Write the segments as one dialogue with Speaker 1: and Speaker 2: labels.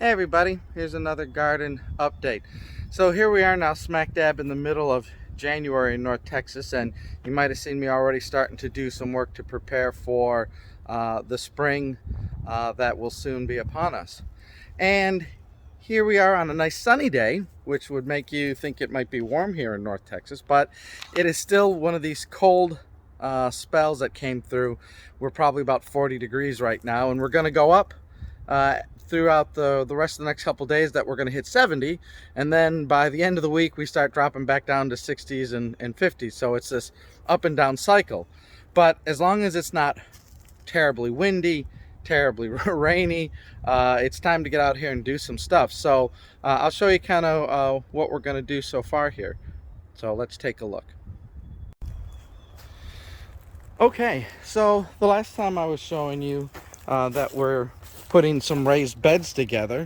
Speaker 1: Hey everybody, here's another garden update. So here we are now smack dab in the middle of January in North Texas, and you might have seen me already starting to do some work to prepare for the spring that will soon be upon us. And here we are on a nice sunny day, which would make you think it might be warm here in North Texas, but it is still one of these cold spells that came through. We're probably about 40 degrees right now, and we're going to go up throughout the rest of the next couple days that we're going to hit 70, and then by the end of the week we start dropping back down to 60s and 50s. So it's this up and down cycle, but as long as it's not terribly windy, terribly rainy, it's time to get out here and do some stuff. So I'll show you kind of what we're going to do so far here. So let's take a look. Okay, so the last time I was showing you that we're putting some raised beds together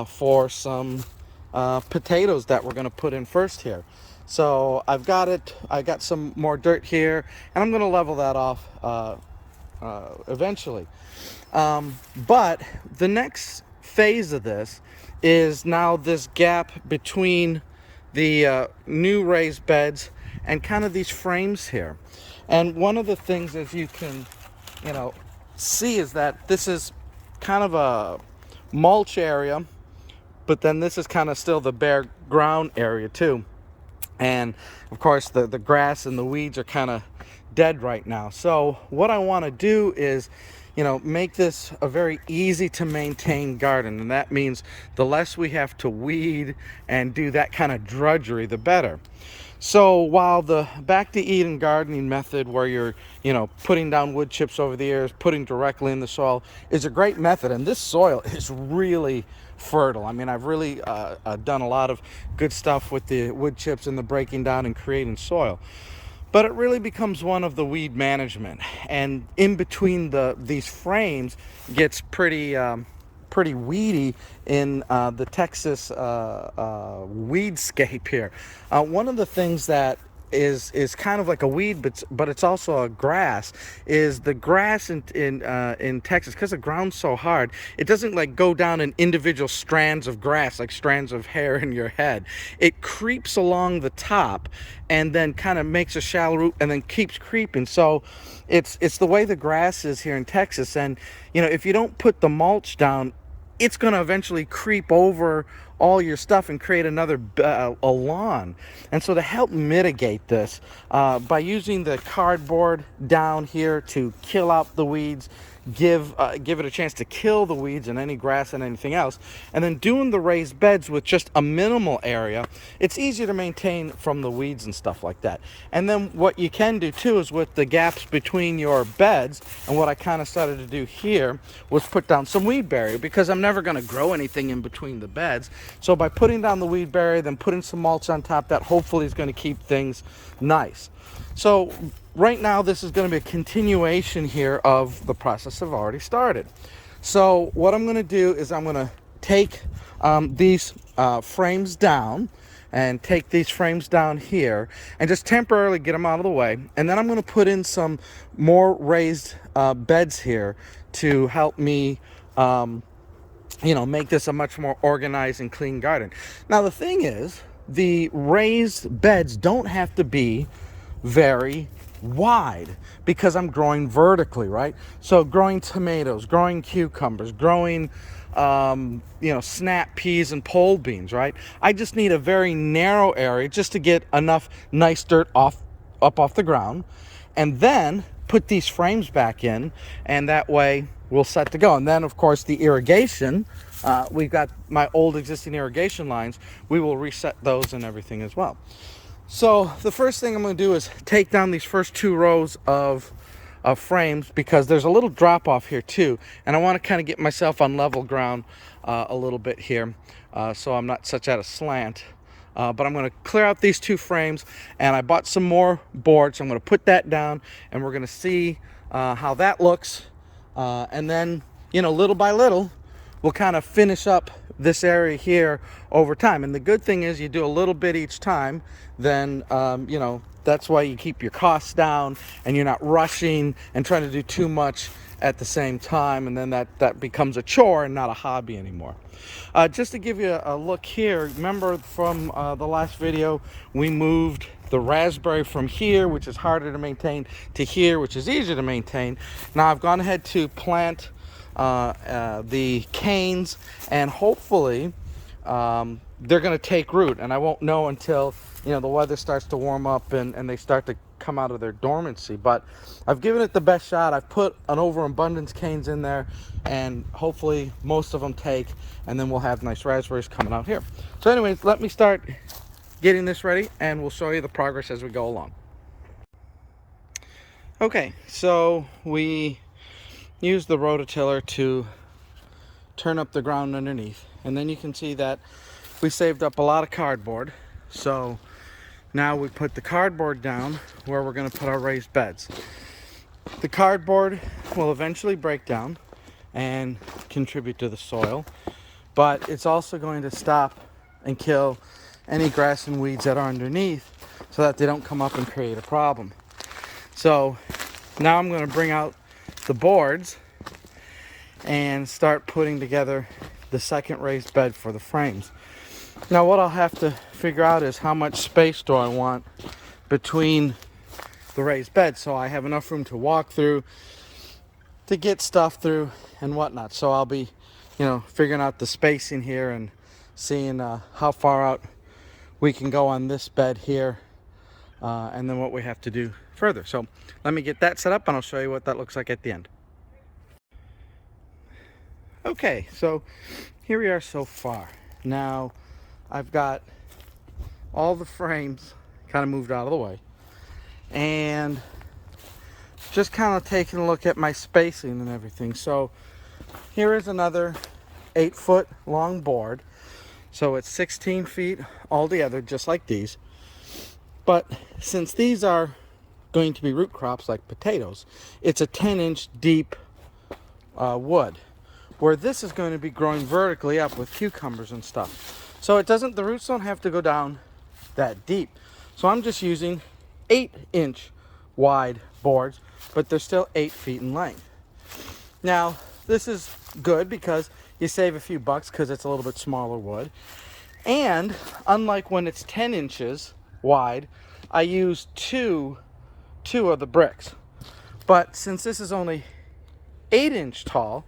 Speaker 1: for some potatoes that we're going to put in first here. So I got some more dirt here, and I'm going to level that off eventually. But the next phase of this is now this gap between the new raised beds and kind of these frames here. And one of the things, as you can, see, is that this is kind of a mulch area, but then this is kind of still the bare ground area too. And of course the grass and the weeds are kind of dead right now. So what I want to do is, make this a very easy to maintain garden, and that means the less we have to weed and do that kind of drudgery, the better. So while the back to Eden gardening method, where you're putting down wood chips over the years, putting directly in the soil, is a great method, and this soil is really fertile. I mean, I've really done a lot of good stuff with the wood chips and the breaking down and creating soil, but it really becomes one of the weed management. And in between these frames gets pretty weedy in the Texas weedscape here. One of the things that is kind of like a weed, but it's also a grass, is the grass in Texas, because the ground's so hard. It doesn't like go down in individual strands of grass like strands of hair in your head. It creeps along the top and then kind of makes a shallow root and then keeps creeping. So it's the way the grass is here in Texas. And if you don't put the mulch down, it's going to eventually creep over all your stuff and create another a lawn. And so to help mitigate this, by using the cardboard down here to kill out the weeds, give it a chance to kill the weeds and any grass and anything else, and then doing the raised beds with just a minimal area, it's easier to maintain from the weeds and stuff like that. And then what you can do too is with the gaps between your beds, and what I kind of started to do here was put down some weed barrier, because I'm never going to grow anything in between the beds. So by putting down the weed barrier, then putting some mulch on top, that hopefully is going to keep things nice. So right now this is going to be a continuation here of the process I've already started. So what I'm going to do is I'm going to take these frames down, and take these frames down here and just temporarily get them out of the way. And then I'm going to put in some more raised beds here to help me make this a much more organized and clean garden. Now the thing is, the raised beds don't have to be very wide, because I'm growing vertically, right? So growing tomatoes, growing cucumbers, growing snap peas and pole beans, right? I just need a very narrow area just to get enough nice dirt up off the ground, and then put these frames back in, and that way we'll set to go. And then of course the irrigation, we've got my old existing irrigation lines, we will reset those and everything as well. So the first thing I'm going to do is take down these first two rows of frames, because there's a little drop off here too, and I want to kind of get myself on level ground a little bit here, so I'm not such at a slant. But I'm going to clear out these two frames, and I bought some more boards, so I'm going to put that down, and we're going to see how that looks, and then little by little we'll kind of finish up this area here over time. And the good thing is, you do a little bit each time, then that's why you keep your costs down, and you're not rushing and trying to do too much at the same time, and then that becomes a chore and not a hobby anymore. Just to give you a look here, remember from the last video, we moved the raspberry from here, which is harder to maintain, to here, which is easier to maintain. Now I've gone ahead to plant the canes, and hopefully they're going to take root, and I won't know until the weather starts to warm up and they start to come out of their dormancy. But I've given it the best shot. I've put an overabundance canes in there, and hopefully most of them take, and then we'll have nice raspberries coming out here. So anyways, let me start getting this ready, and we'll show you the progress as we go along. Okay, so we use the rototiller to turn up the ground underneath, and then you can see that we saved up a lot of cardboard. So now we put the cardboard down where we're going to put our raised beds. The cardboard will eventually break down and contribute to the soil, but it's also going to stop and kill any grass and weeds that are underneath so that they don't come up and create a problem. So now I'm going to bring out the boards and start putting together the second raised bed for the frames. Now what I'll have to figure out is how much space do I want between the raised beds so I have enough room to walk through, to get stuff through and whatnot. So I'll be figuring out the spacing here and seeing how far out we can go on this bed here, and then what we have to do further. So let me get that set up and I'll show you what that looks like at the end. Okay, so here we are so far. Now I've got all the frames kind of moved out of the way, and just kind of taking a look at my spacing and everything. So here is another 8-foot long board. So it's 16 feet altogether, just like these. But since these are going to be root crops like potatoes, it's a 10-inch deep wood, where this is going to be growing vertically up with cucumbers and stuff. So the roots don't have to go down that deep. So I'm just using 8-inch wide boards, but they're still 8 feet in length. Now this is good because you save a few bucks because it's a little bit smaller wood. And unlike when it's 10 inches wide, I use two of the bricks. But since this is only 8-inch tall,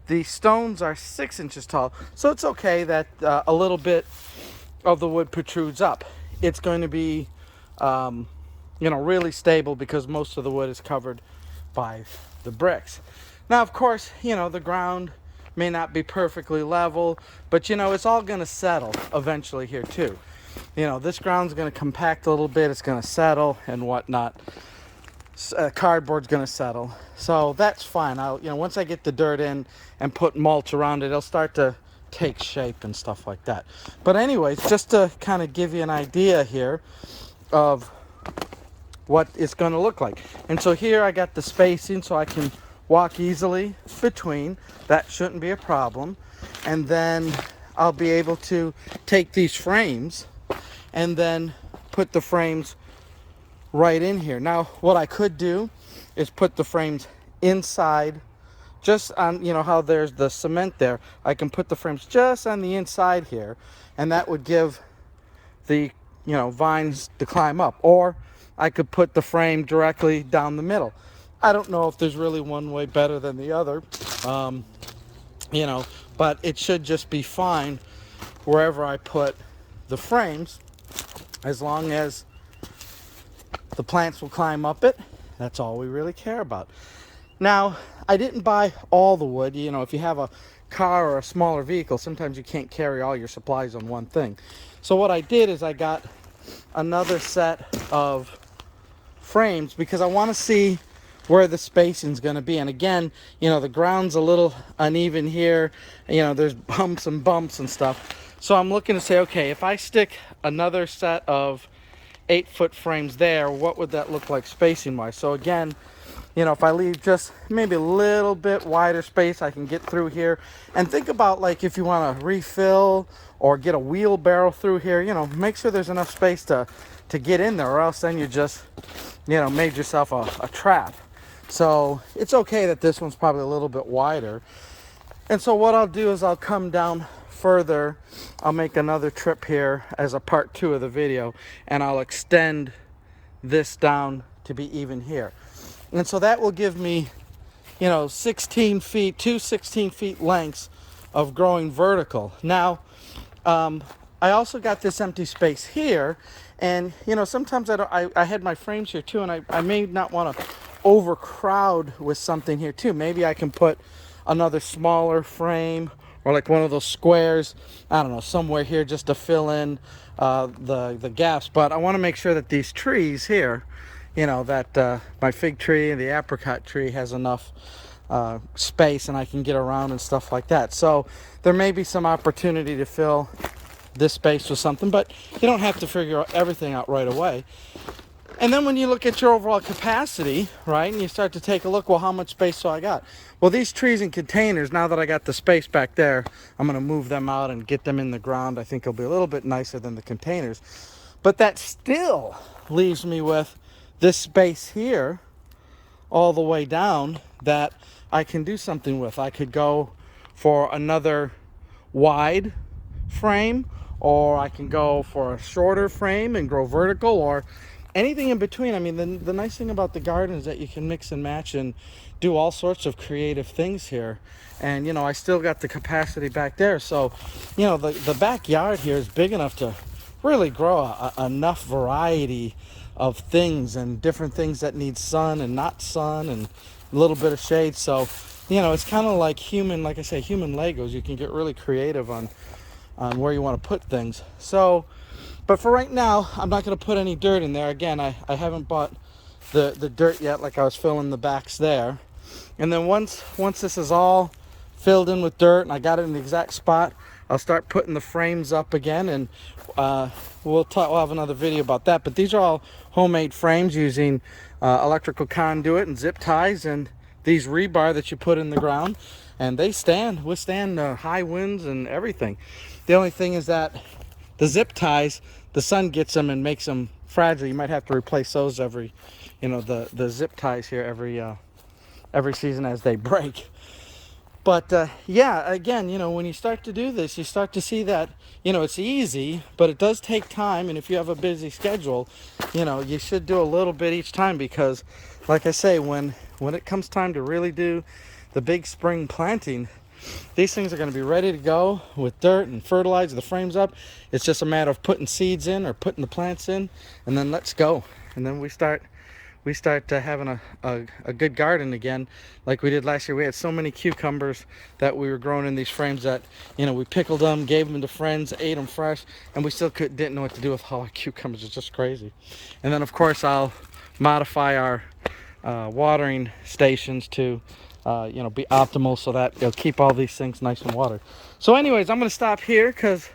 Speaker 1: the stones are 6 inches tall, so it's okay that a little bit of the wood protrudes up. It's going to be, really stable because most of the wood is covered by the bricks. Now, of course, the ground may not be perfectly level, but it's all going to settle eventually here too. This ground's going to compact a little bit, it's going to settle and whatnot. Cardboard's going to settle, so that's fine. Once I get the dirt in and put mulch around it, it'll start to take shape and stuff like that. But anyways, just to kind of give you an idea here of what it's going to look like. And so here I got the spacing so I can walk easily between. That shouldn't be a problem. And then I'll be able to take these frames and then put the frames right in here. Now what I could do is put the frames inside, just on how there's the cement there. I can put the frames just on the inside here, and that would give the vines to climb up. Or I could put the frame directly down the middle. I don't know if there's really one way better than the other, but it should just be fine wherever I put the frames, as long as the plants will climb up it. That's all we really care about. Now, I didn't buy all the wood. If you have a car or a smaller vehicle, sometimes you can't carry all your supplies on one thing. So what I did is I got another set of frames because I want to see where the spacing's going to be. And again, the ground's a little uneven here. There's bumps and bumps and stuff. So I'm looking to say, okay, if I stick another set of 8-foot frames there, what would that look like spacing wise? So again, if I leave just maybe a little bit wider space, I can get through here. And think about, like, if you want to refill or get a wheelbarrow through here, make sure there's enough space to get in there, or else then you just made yourself a trap. So it's okay that this one's probably a little bit wider. And so what I'll do is I'll come down further. I'll make another trip here as a part 2 of the video, and I'll extend this down to be even here. And so that will give me, 16 feet, 16 feet lengths of growing vertical. Now, I also got this empty space here, and sometimes I had my frames here too, and I may not want to overcrowd with something here too. Maybe I can put another smaller frame, or like one of those squares, I don't know, somewhere here just to fill in the gaps. But I want to make sure that these trees here, that my fig tree and the apricot tree has enough space, and I can get around and stuff like that. So there may be some opportunity to fill this space with something, but you don't have to figure everything out right away. And then when you look at your overall capacity, right, and you start to take a look, well, how much space do I got? Well, these trees and containers, now that I got the space back there, I'm going to move them out and get them in the ground. I think it'll be a little bit nicer than the containers. But that still leaves me with this space here all the way down that I can do something with. I could go for another wide frame, or I can go for a shorter frame and grow vertical, or anything in between. I mean, the nice thing about the garden is that you can mix and match and do all sorts of creative things here. And I still got the capacity back there, so the backyard here is big enough to really grow enough variety of things, and different things that need sun and not sun, and a little bit of shade. So it's kind of like human Legos. You can get really creative on where you want to put things. So, but for right now, I'm not going to put any dirt in there. Again, I haven't bought the dirt yet, like I was filling the backs there. And then once this is all filled in with dirt and I got it in the exact spot, I'll start putting the frames up again, and we'll have another video about that. But these are all homemade frames using electrical conduit and zip ties and these rebar that you put in the ground, and they withstand high winds and everything. The only thing is that the zip ties, the sun gets them and makes them fragile. You might have to replace those every, the zip ties here every season as they break. But yeah, again, when you start to do this, you start to see that, it's easy, but it does take time. And if you have a busy schedule, you should do a little bit each time, because like I say, when it comes time to really do the big spring planting, these things are going to be ready to go with dirt and fertilizer, the frames up. It's just a matter of putting seeds in or putting the plants in, and then let's go. And then we start having a good garden again, like we did last year. We had so many cucumbers that we were growing in these frames that we pickled them, gave them to friends, ate them fresh, and we still didn't know what to do with all our cucumbers. It's just crazy. And then of course I'll modify our watering stations to be optimal, so that it'll keep all these things nice and watered. So anyways, I'm going to stop here, because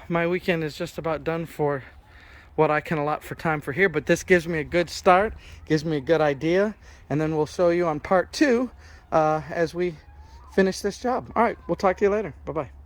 Speaker 1: my weekend is just about done for what I can allot for time for here. But this gives me a good start, gives me a good idea, and then we'll show you on part 2 as we finish this job. All right, we'll talk to you later. Bye-bye.